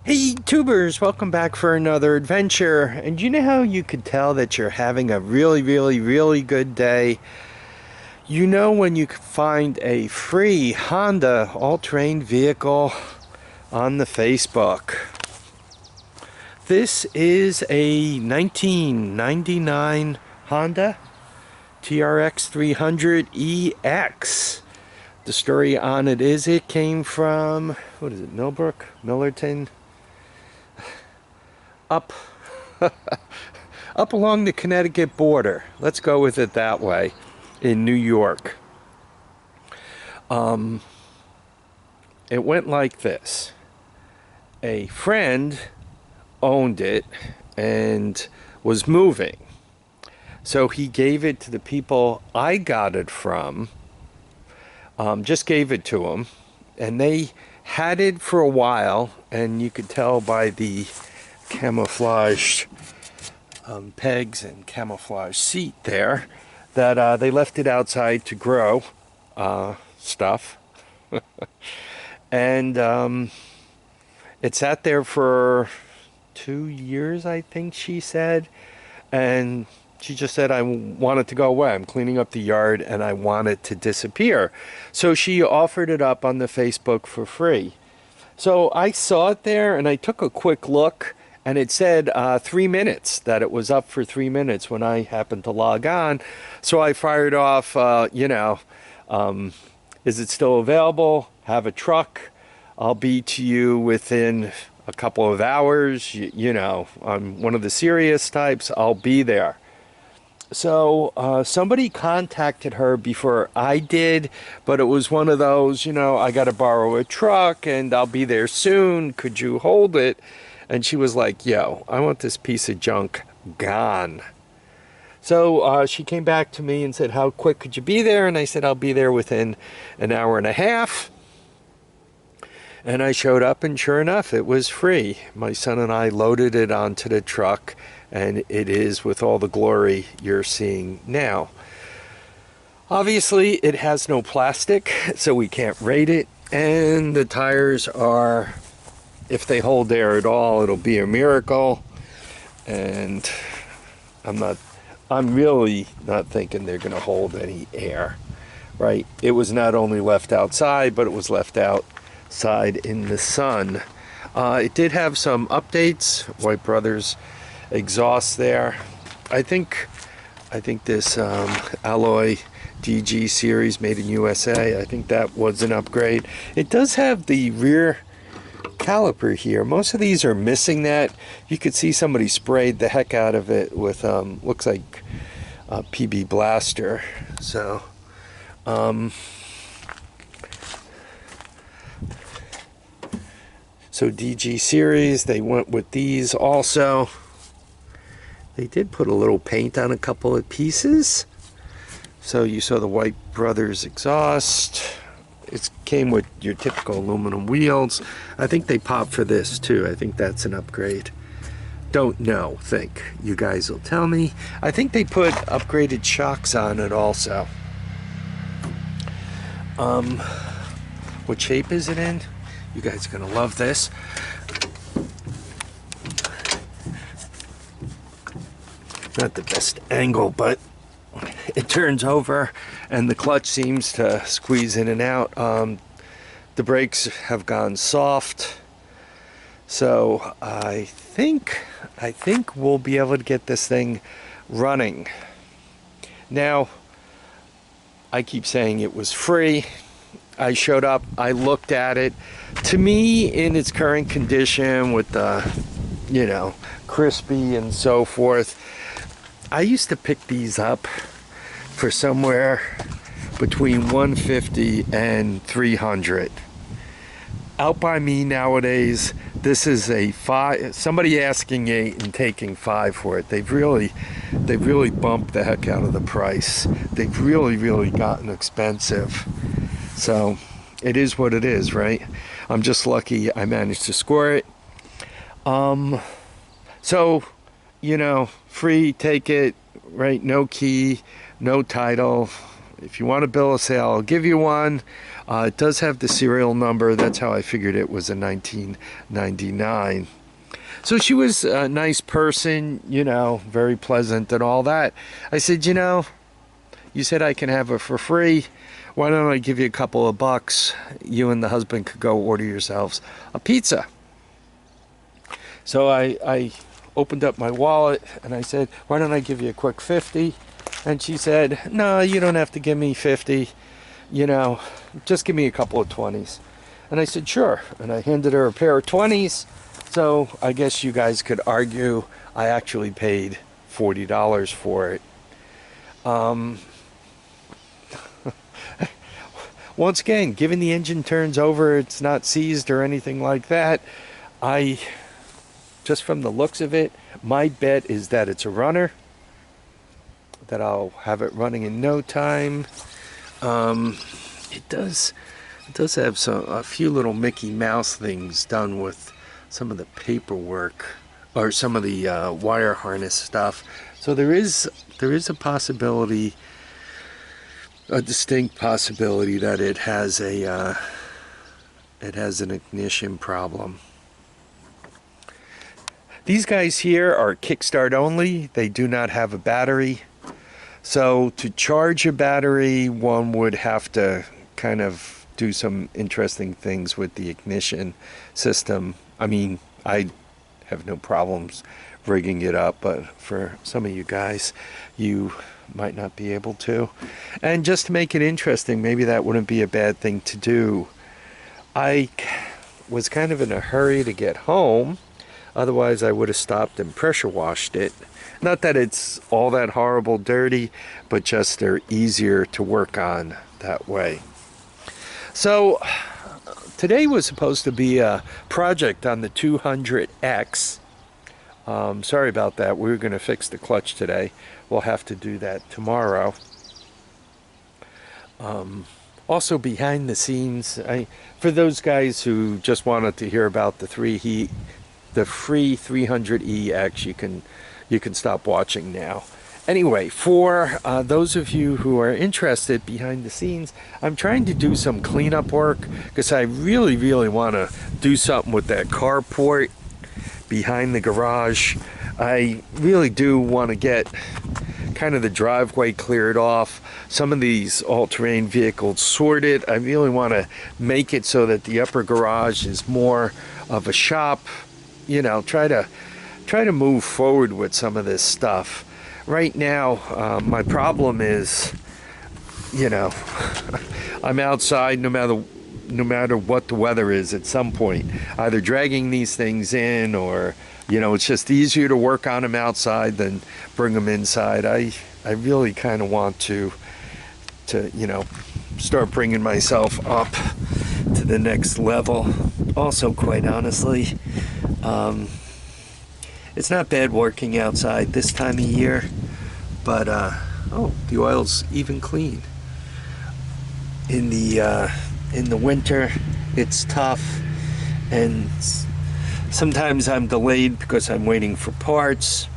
Hey tubers, welcome back for another adventure. And you know how you could tell that you're having a really good day? You know when you find a free Honda all-terrain vehicle on the Facebook. This is a 1999 Honda TRX300EX. The story on it is it came from, what is it, Millbrook? Millerton? Up up along the Connecticut border. Let's go with it that way, in New York. It went like this. A friend owned it and was moving. So he gave it to the people I got it from, just gave it to them, and they had it for a while, and you could tell by the camouflaged pegs and camouflage seat there that they left it outside to grow stuff. And it sat there for 2 years, I think she said, and she just said, I want it to go away. I'm cleaning up the yard and I want it to disappear. So she offered it up on the Facebook for free. So I saw it there and I took a quick look, and it said 3 minutes, that it was up for 3 minutes when I happened to log on. So I fired off, is it still available? Have a truck. I'll be to you within a couple of hours. You know, I'm one of the serious types. I'll be there. So somebody contacted her before I did, but it was one of those, I got to borrow a truck and I'll be there soon. Could you hold it? And she was like, yo, I want this piece of junk gone. So she came back to me and said, how quick could you be there? And I said, I'll be there within an hour and a half. And I showed up, and sure enough, it was free. My son and I loaded it onto the truck, and it is with all the glory you're seeing now. Obviously, it has no plastic, so we can't rate it. And the tires are, if they hold air at all, it'll be a miracle. And I'm really not thinking they're going to hold any air, right? It was not only left outside, but it was left outside in the sun. It did have some updates. White Brothers exhaust there. I think this alloy DG series made in USA, I think that was an upgrade. It does have the rear caliper here. Most of these are missing that. You could see somebody sprayed the heck out of it with looks like PB Blaster. So so DG series, they went with these also. They did put a little paint on a couple of pieces. So you saw the White Brothers exhaust. It came with your typical aluminum wheels. I think they popped for this too. I think that's an upgrade. Don't know, think. You guys will tell me. I think they put upgraded shocks on it also. What shape is it in? You guys are gonna love this. Not the best angle, but it turns over and the clutch seems to squeeze in and out. The brakes have gone soft, so I think we'll be able to get this thing running. Now, I keep saying it was free. I showed up, I looked at it. To me, in its current condition with the, crispy and so forth, I used to pick these up for somewhere between 150 and 300. Out by me nowadays, this is a somebody asking 8 and taking 5 for it. They've really bumped the heck out of the price. They've really gotten expensive. So it is what it is, right? I'm just lucky I managed to score it. So, free, take it, right? No key, no title. If you want a bill of sale, I'll give you one. It does have the serial number. That's how I figured it was a 1999. So she was a nice person, you know, very pleasant and all that. I said, you know, you said I can have her for free. Why don't I give you a couple of bucks? You and the husband could go order yourselves a pizza. So I opened up my wallet and I said, why don't I give you a quick 50? And she said, no, you don't have to give me 50. You know, just give me a couple of 20s. And I said, sure. And I handed her a pair of 20s. So I guess you guys could argue I actually paid $40 for it. Once again, given the engine turns over, it's not seized or anything like that, just from the looks of it, my bet is that it's a runner, that I'll have it running in no time. It does have a few little Mickey Mouse things done with some of the paperwork or some of the wire harness stuff. So there is a possibility, a distinct possibility, that it has an ignition problem. These guys here are kickstart only. They do not have a battery. So to charge a battery, one would have to kind of do some interesting things with the ignition system. I mean, I have no problems rigging it up, but for some of you guys, you might not be able to. And just to make it interesting, maybe that wouldn't be a bad thing to do. I was kind of in a hurry to get home. Otherwise, I would have stopped and pressure washed it. Not that it's all that horrible dirty, but just they're easier to work on that way. So today was supposed to be a project on the 200X. Sorry about that. We were going to fix the clutch today. We'll have to do that tomorrow. Also behind the scenes, for those guys who just wanted to hear about the free 300EX, you can stop watching now. Anyway, for those of you who are interested behind the scenes, I'm trying to do some cleanup work because I really, really want to do something with that carport behind the garage. I really do want to get kind of the driveway cleared off, some of these all-terrain vehicles sorted. I really want to make it so that the upper garage is more of a shop. You know, try to move forward with some of this stuff. Right now, my problem is, you know, I'm outside no matter what the weather is at some point, either dragging these things in or, you know, it's just easier to work on them outside than bring them inside. I really kind of want to, you know, start bringing myself up to the next level. Also, quite honestly, it's not bad working outside this time of year, but oh, the oil's even clean. In the winter, it's tough, and sometimes I'm delayed because I'm waiting for parts.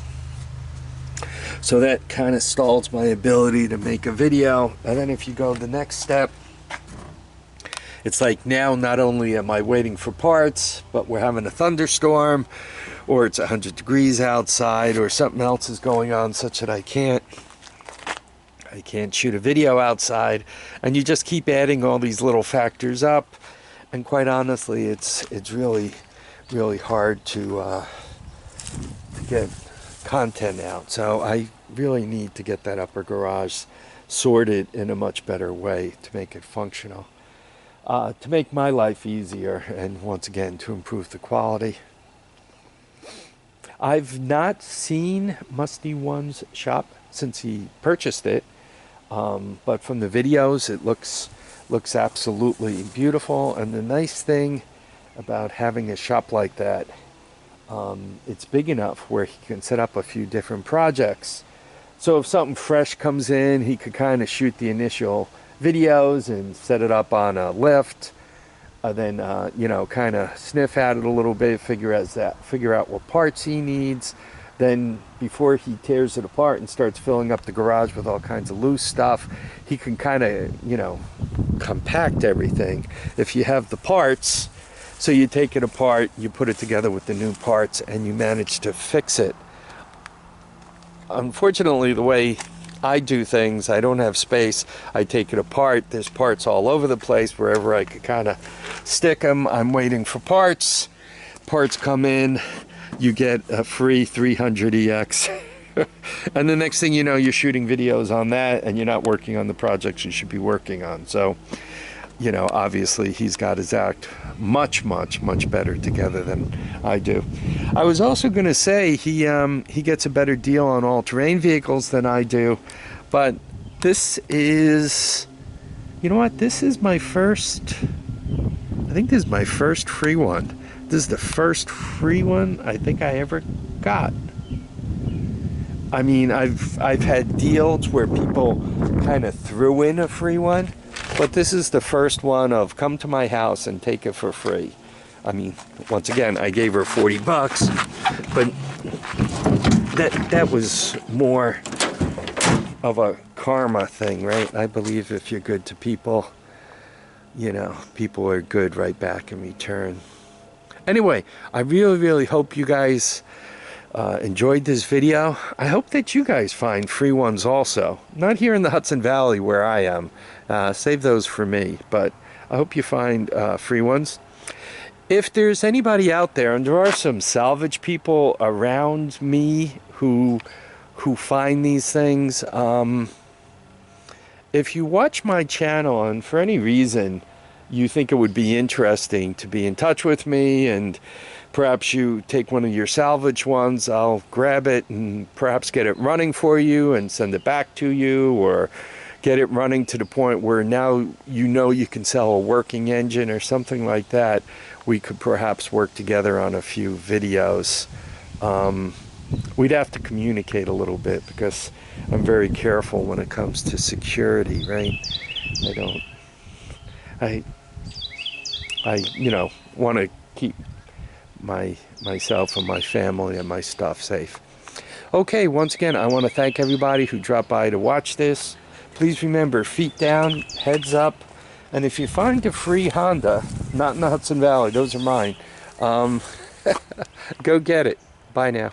So that kind of stalls my ability to make a video. And then if you go the next step, it's like now not only am I waiting for parts, but we're having a thunderstorm, or it's 100 degrees outside, or something else is going on such that I can't shoot a video outside, and you just keep adding all these little factors up, and quite honestly, it's really, really hard to get content out. So I really need to get that upper garage sorted in a much better way to make it functional, to make my life easier, and once again to improve the quality. I've not seen Musty One's shop since he purchased it, but from the videos it looks absolutely beautiful. And the nice thing about having a shop like that, it's big enough where he can set up a few different projects. So if something fresh comes in, he could kind of shoot the initial videos and set it up on a lift. Then you know, kind of sniff at it a little bit, figure out what parts he needs, then before he tears it apart and starts filling up the garage with all kinds of loose stuff, he can kind of, you know, compact everything. If you have the parts, so you take it apart, you put it together with the new parts, and you manage to fix it. Unfortunately, the way I do things, I don't have space. I take it apart. There's parts all over the place wherever I could kind of stick them. I'm waiting for parts. Parts come in. You get a free 300EX. And the next thing you know, you're shooting videos on that and you're not working on the projects you should be working on. So, you know, obviously he's got his act much better together than I do. I was also going to say he gets a better deal on all-terrain vehicles than I do, but this is, you know what, this is my first, I think this is my first free one. This is the first free one I think I ever got. I mean, I've had deals where people kind of threw in a free one, but this is the first one of come to my house and take it for free. I mean, once again, I gave her 40 bucks, but that was more of a karma thing, right? I believe if you're good to people, you know, people are good right back in return. Anyway, I really hope you guys enjoyed this video. I hope that you guys find free ones also. Not here in the Hudson Valley where I am. Save those for me, but I hope you find free ones. If there's anybody out there, and there are some salvage people around me who find these things, if you watch my channel and for any reason you think it would be interesting to be in touch with me, and perhaps you take one of your salvage ones, I'll grab it and perhaps get it running for you and send it back to you, or get it running to the point where now you know you can sell a working engine or something like that. We could perhaps work together on a few videos. We'd have to communicate a little bit because I'm very careful when it comes to security, right? I you know, want to keep myself and my family and my stuff safe. Okay, once again, I want to thank everybody who dropped by to watch this. Please remember, feet down, heads up, and if you find a free Honda, not in the Hudson Valley, those are mine, go get it. Bye now.